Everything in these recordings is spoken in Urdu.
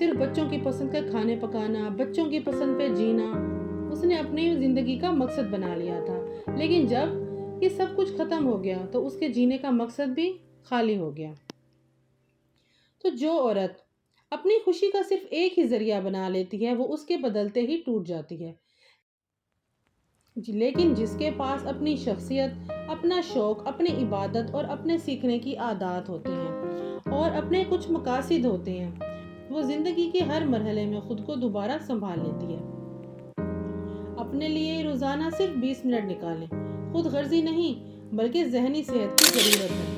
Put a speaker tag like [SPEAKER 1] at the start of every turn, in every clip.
[SPEAKER 1] صرف بچوں کی پسند کا کھانے پکانا، بچوں کی پسند پہ جینا اس نے اپنی زندگی کا مقصد بنا لیا تھا، لیکن جب یہ سب کچھ ختم ہو گیا تو اس کے جینے کا مقصد بھی خالی ہو گیا۔ تو جو عورت اپنی خوشی کا صرف ایک ہی ذریعہ بنا لیتی ہے وہ اس کے بدلتے ہی ٹوٹ جاتی ہے، لیکن جس کے پاس اپنی شخصیت، اپنا شوق، اپنی عبادت اور اپنے سیکھنے کی عادات ہوتی ہیں اور اپنے کچھ مقاصد ہوتے ہیں، وہ زندگی کے ہر مرحلے میں خود کو دوبارہ سنبھال لیتی ہے۔ اپنے لیے روزانہ صرف 20 منٹ نکالیں، خود غرضی نہیں بلکہ ذہنی صحت کی ضرورت ہے۔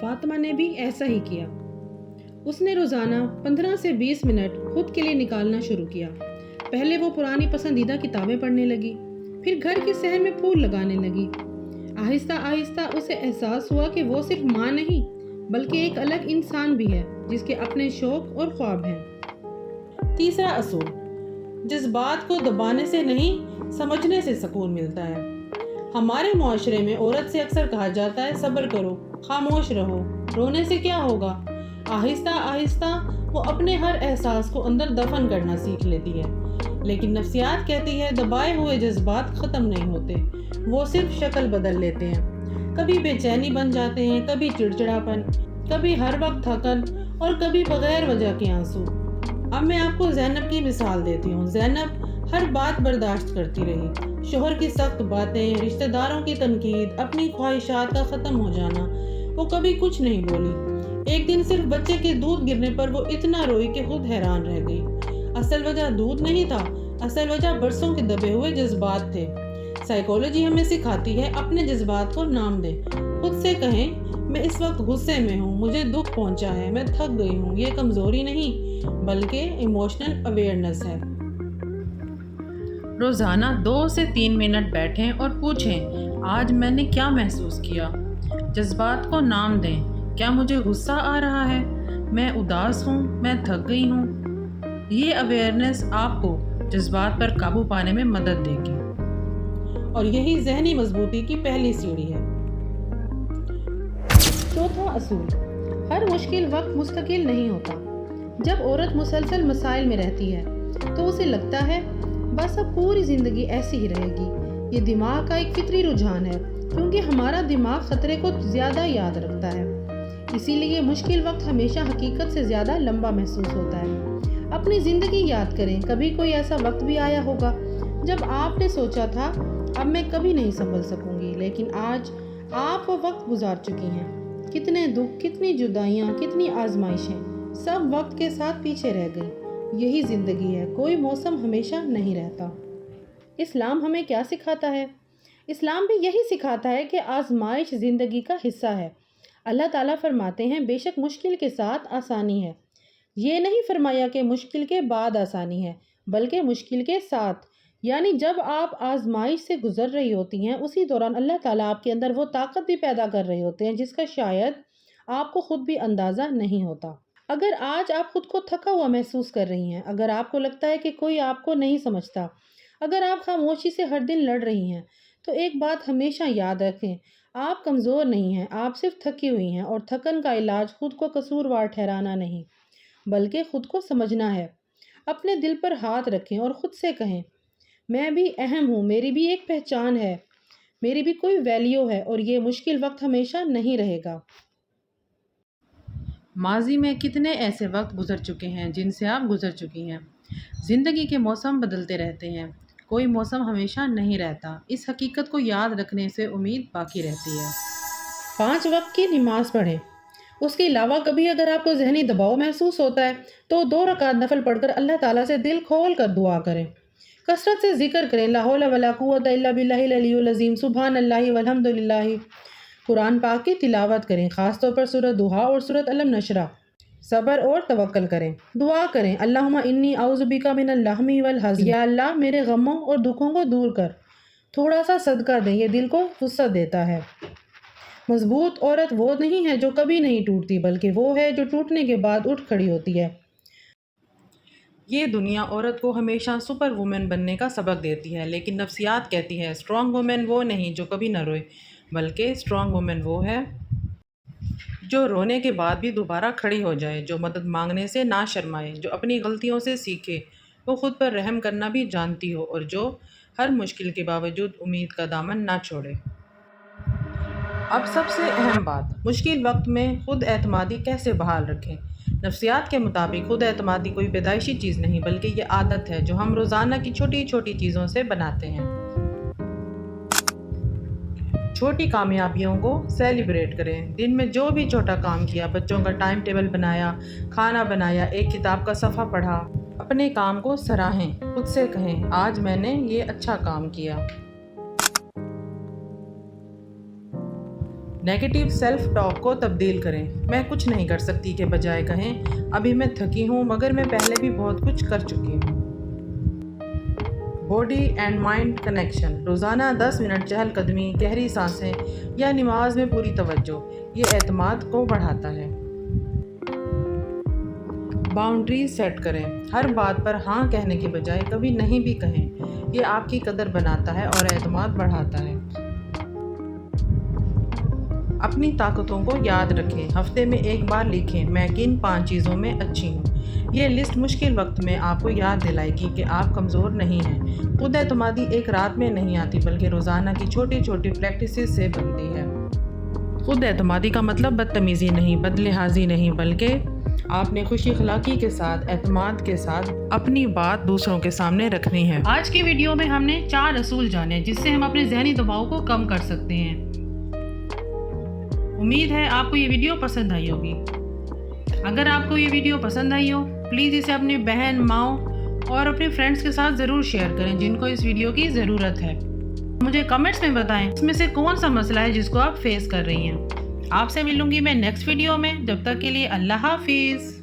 [SPEAKER 1] فاطمہ نے بھی ایسا ہی کیا، اس نے روزانہ 15 سے 20 منٹ خود کے لیے نکالنا شروع کیا۔ پہلے وہ پرانی پسندیدہ کتابیں پڑھنے لگی، پھر گھر کے صحن میں پھول لگانے لگی۔ آہستہ آہستہ اسے احساس ہوا کہ وہ صرف ماں نہیں بلکہ ایک الگ انسان بھی ہے جس کے اپنے شوق اور خواب ہیں۔ تیسرا اصول، جذبات کو دبانے سے نہیں سمجھنے سے سکون ملتا ہے۔ ہمارے معاشرے میں عورت سے اکثر کہا جاتا ہے صبر کرو، خاموش رہو، رونے سے کیا ہوگا۔ آہستہ آہستہ وہ اپنے ہر احساس کو اندر دفن کرنا سیکھ لیتی ہے، لیکن نفسیات کہتی ہے دبائے ہوئے جذبات ختم نہیں ہوتے، وہ صرف شکل بدل لیتے ہیں۔ کبھی بے چینی بن جاتے ہیں، کبھی چڑچڑاپن، کبھی ہر وقت تھکن اور کبھی بغیر وجہ کے آنسو۔ اب میں آپ کو زینب کی مثال دیتی ہوں۔ زینب ہر بات برداشت کرتی رہی، شوہر کی سخت باتیں، رشتہ داروں کی تنقید، اپنی خواہشات کا ختم ہو جانا، وہ کبھی کچھ نہیں بولی۔ ایک دن صرف بچے کے دودھ گرنے پر وہ اتنا روئی کہ خود حیران رہ گئی۔ اصل وجہ دودھ نہیں تھا، اصل وجہ برسوں کے دبے ہوئے جذبات تھے۔ سائیکالوجی ہمیں سکھاتی ہے اپنے جذبات کو نام دیں، خود سے کہیں میں اس وقت غصے میں ہوں، مجھے دکھ پہنچا ہے، میں تھک گئی ہوں۔ یہ کمزوری نہیں بلکہ ایموشنل اویئرنیس ہے۔
[SPEAKER 2] روزانہ 2 سے 3 منٹ بیٹھیں اور پوچھیں آج میں نے کیا محسوس کیا۔ جذبات کو نام دیں، کیا مجھے غصہ آ رہا ہے، میں اداس ہوں، میں تھک گئی ہوں۔ یہ اویئرنیس آپ کو جذبات پر قابو پانے میں مدد دے گی،
[SPEAKER 1] اور یہی ذہنی مضبوطی کی پہلی سیڑھی ہے۔ چوتھا اصول، ہر مشکل وقت مستقل نہیں ہوتا۔ جب عورت مسلسل مسائل میں رہتی ہے تو اسے لگتا ہے بس اب پوری زندگی ایسی ہی رہے گی۔ یہ دماغ کا ایک فطری رجحان ہے، کیونکہ ہمارا دماغ خطرے کو زیادہ یاد رکھتا ہے، اسی لیے مشکل وقت ہمیشہ حقیقت سے زیادہ لمبا محسوس ہوتا ہے۔ اپنی زندگی یاد کریں، کبھی کوئی ایسا وقت بھی آیا ہوگا جب آپ نے سوچا تھا اب میں کبھی نہیں سنبھل سکوں گی، لیکن آج آپ وہ وقت گزار چکی ہیں۔ کتنے دکھ، کتنی جدائیاں، کتنی آزمائشیں سب وقت کے ساتھ پیچھے رہ گئیں۔ یہی زندگی ہے، کوئی موسم ہمیشہ نہیں رہتا۔ اسلام ہمیں کیا سکھاتا ہے؟ اسلام بھی یہی سکھاتا ہے کہ آزمائش زندگی کا حصہ ہے۔ اللہ تعالیٰ فرماتے ہیں بے شک مشکل کے ساتھ آسانی ہے۔ یہ نہیں فرمایا کہ مشکل کے بعد آسانی ہے، بلکہ مشکل کے ساتھ، یعنی جب آپ آزمائش سے گزر رہی ہوتی ہیں اسی دوران اللہ تعالیٰ آپ کے اندر وہ طاقت بھی پیدا کر رہے ہوتے ہیں جس کا شاید آپ کو خود بھی اندازہ نہیں ہوتا۔ اگر آج آپ خود کو تھکا ہوا محسوس کر رہی ہیں، اگر آپ کو لگتا ہے کہ کوئی آپ کو نہیں سمجھتا، اگر آپ خاموشی سے ہر دن لڑ رہی ہیں، تو ایک بات ہمیشہ یاد رکھیں، آپ کمزور نہیں ہیں، آپ صرف تھکی ہوئی ہیں، اور تھکن کا علاج خود کو قصوروار ٹھہرانا نہیں بلکہ خود کو سمجھنا ہے۔ اپنے دل پر ہاتھ رکھیں اور خود سے کہیں میں بھی اہم ہوں، میری بھی ایک پہچان ہے، میری بھی کوئی ویلیو ہے، اور یہ مشکل وقت ہمیشہ نہیں رہے گا۔
[SPEAKER 2] ماضی میں کتنے ایسے وقت گزر چکے ہیں جن سے آپ گزر چکی ہیں۔ زندگی کے موسم بدلتے رہتے ہیں، کوئی موسم ہمیشہ نہیں رہتا۔ اس حقیقت کو یاد رکھنے سے امید باقی رہتی ہے۔
[SPEAKER 1] 5 وقت کی نماز پڑھیں۔ اس کے علاوہ کبھی اگر آپ کو ذہنی دباؤ محسوس ہوتا ہے تو 2 رکعت نفل پڑھ کر اللہ تعالیٰ سے دل کھول کر دعا کریں۔ کثرت سے ذکر کریں، لا حول ولا قوت الا باللہ العلی العظیم، سبحان اللہ والحمد للہ۔ قرآن پاک کی تلاوت کریں، خاص طور پر سورۃ ضحیٰ اور سورۃ الم نشرہ۔ صبر اور توکل کریں، دعا کریں، اللہم انی اعوذ بک من الہم والحزن، یا اللہ میرے غموں اور دکھوں کو دور کر۔ تھوڑا سا صدقہ دیں، یہ دل کو وسعت دیتا ہے۔ مضبوط عورت وہ نہیں ہے جو کبھی نہیں ٹوٹتی، بلکہ وہ ہے جو ٹوٹنے کے بعد اٹھ کھڑی ہوتی ہے۔
[SPEAKER 2] یہ دنیا عورت کو ہمیشہ سپر وومن بننے کا سبق دیتی ہے، لیکن نفسیات کہتی ہے اسٹرانگ وومن وہ نہیں جو کبھی نہ روئے، بلکہ اسٹرانگ وومن وہ ہے جو رونے کے بعد بھی دوبارہ کھڑی ہو جائے، جو مدد مانگنے سے نہ شرمائے، جو اپنی غلطیوں سے سیکھے، وہ خود پر رحم کرنا بھی جانتی ہو، اور جو ہر مشکل کے باوجود امید کا دامن نہ چھوڑے۔ اب سب سے اہم بات، مشکل وقت میں خود اعتمادی کیسے بحال رکھیں۔ نفسیات کے مطابق خود اعتمادی کوئی پیدائشی چیز نہیں، بلکہ یہ عادت ہے جو ہم روزانہ کی چھوٹی چھوٹی چیزوں سے بناتے ہیں۔ چھوٹی کامیابیوں کو سیلیبریٹ کریں۔ دن میں جو بھی چھوٹا کام کیا، بچوں کا ٹائم ٹیبل بنایا، کھانا بنایا، ایک کتاب کا صفحہ پڑھا، اپنے کام کو سراہیں، خود سے کہیں آج میں نے یہ اچھا کام کیا۔ نیگیٹو سیلف ٹاک کو تبدیل کریں۔ میں کچھ نہیں کر سکتی کے بجائے کہیں ابھی میں تھکی ہوں مگر میں پہلے بھی بہت کچھ کر چکی ہوں۔ باڈی اینڈ مائنڈ کنیکشن، روزانہ 10 منٹ چہل قدمی، گہری سانسیں یا نماز میں پوری توجہ، یہ اعتماد کو بڑھاتا ہے۔ باؤنڈریز سیٹ کریں، ہر بات پر ہاں کہنے کے بجائے کبھی نہیں بھی کہیں، یہ آپ کی قدر بناتا ہے اور اعتماد بڑھاتا ہے۔ اپنی طاقتوں کو یاد رکھیں، ہفتے میں ایک بار لکھیں میں کن 5 چیزوں میں اچھی ہوں۔ یہ لسٹ مشکل وقت میں آپ کو یاد دلائے گی کہ آپ کمزور نہیں ہیں۔ خود اعتمادی ایک رات میں نہیں آتی بلکہ روزانہ کی چھوٹی چھوٹی پریکٹسز سے بنتی ہے۔ خود اعتمادی کا مطلب بدتمیزی نہیں، بدلحاظی نہیں، بلکہ آپ نے خوش اخلاقی کے ساتھ، اعتماد کے ساتھ اپنی بات دوسروں کے سامنے رکھنی ہے۔
[SPEAKER 1] آج کی ویڈیو میں ہم نے 4 اصول جانے جس سے ہم اپنے ذہنی دباؤ کو کم کر سکتے ہیں۔ امید ہے آپ کو یہ ویڈیو پسند آئی ہوگی۔ اگر آپ کو یہ ویڈیو پسند آئی ہو پلیز اسے اپنی بہن، ماؤں اور اپنے فرینڈز کے ساتھ ضرور شیئر کریں جن کو اس ویڈیو کی ضرورت ہے۔ مجھے کمنٹس میں بتائیں اس میں سے کون سا مسئلہ ہے جس کو آپ فیس کر رہی ہیں۔ آپ سے ملوں گی میں نیکسٹ ویڈیو میں، جب تک کے لیے اللہ حافظ۔